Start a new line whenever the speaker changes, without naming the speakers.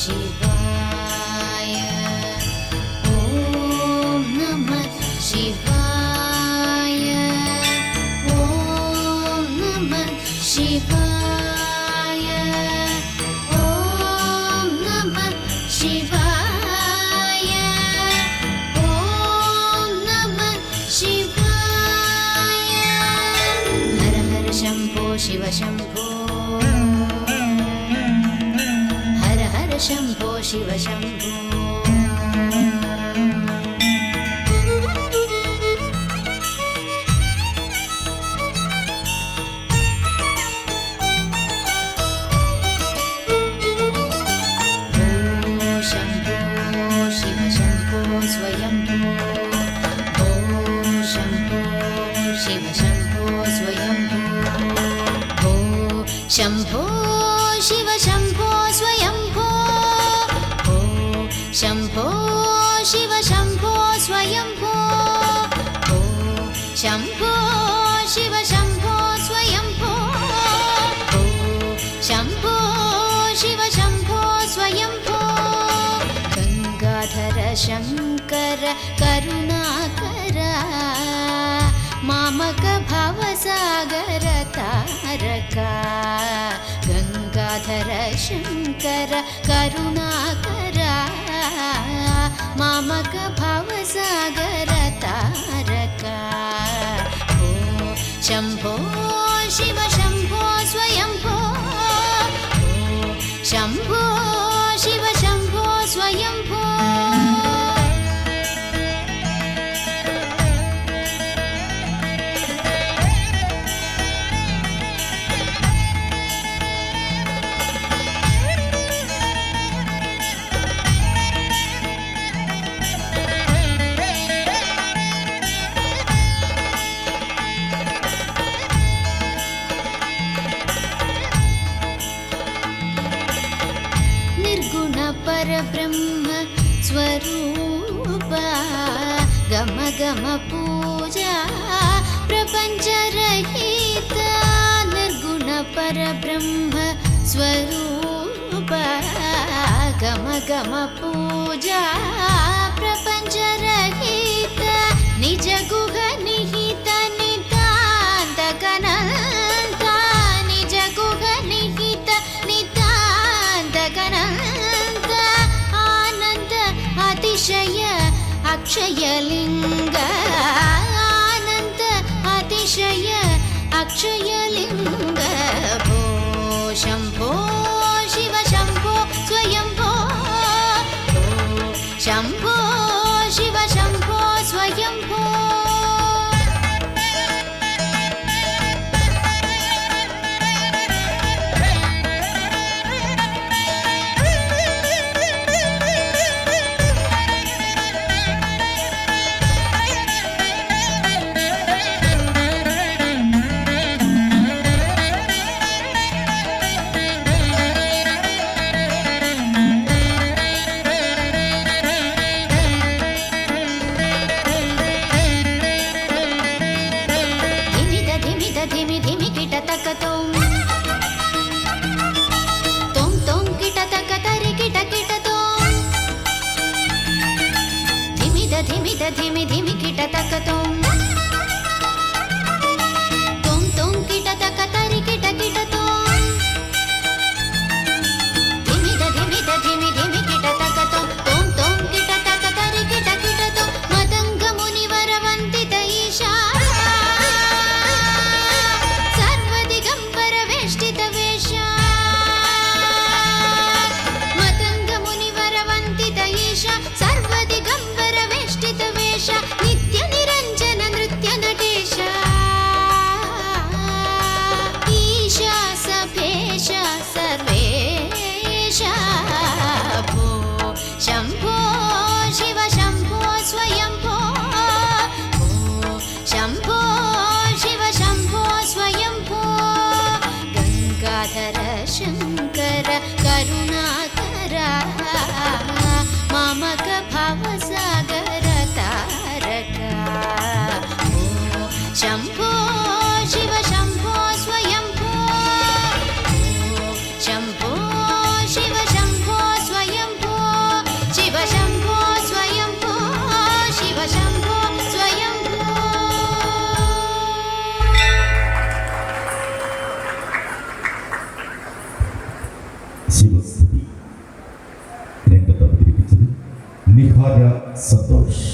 शिवाय ॐ नमः शिवाय ॐ नमः शिवाय ॐ नमः शिवाय ॐ नमः शिवाय हर हर शम्भो शिव शम्भो शम्भो शिव शम्भो शम्भो शिव शम्भो स्वयम्भो ॐ शम्भो शिव शम्भो स्वयम्भो ॐ शम्भो शिव शम्भो स्वयम्भो शम्भो शिव शम्भो स्वयम्भो शम्भो शिव शम्भो स्वयम्भो शम्भो शिव शम्भो स्वयम्भो गङ्गाधर शङ्कर करुणाकर मामक भवसागर तारका गङ्गाधर शङ्कर करुणाकर मामक भवसागर तारका ॐ शम्भो शिव शम्भो स्वयम्भो शम्भो शिव शम्भो स्वयम्भो परब्रह्म स्वरूपा गम गम पूजा प्रपञ्चरहिता निर्गुण परब्रह्म स्वरूपा गम गम पूजा प्रपञ्चरहिता निज गुह निहित नितान्त गणन्त निज गुह निहित नितान्त गणन्त अतिशय अक्षयलिंग आनंद अतिशय अक्षयलिंग भो शम्भो शिव शम्भो स्वयम्भो शम्भो शिव शम्भो स्वयम्भो धिमि धिमि किट तक तुम किट तक तरि किट किट तुम धिमि धिमि किट तक तुम किट तक तरि किट किट तुम मदंग मुनिवर वंदित ईशा सर्व दिगंबर वेष्टित वेशा मदंग मुनिवर वंदित ईशा सर्व दिगंबर वेष्टित नित्य निरंजन नृत्य नटेश ईशा सभेश सर्वेश भो शम्भो शिव शम्भो स्वयम्भो शम्भो शिव शम्भो स्वयम्भो गङ्गाधर शङ्कर करुणाकर मामक भवसागर तारका शम्भो शिव शम्भो स्वयम्भो शम्भो शिव शम्भो स्वयम्भो
ശിവസ്തുതി രംഗത്ത് അവതരിപ്പിച്ചത് നിഹാര സന്തോഷ്.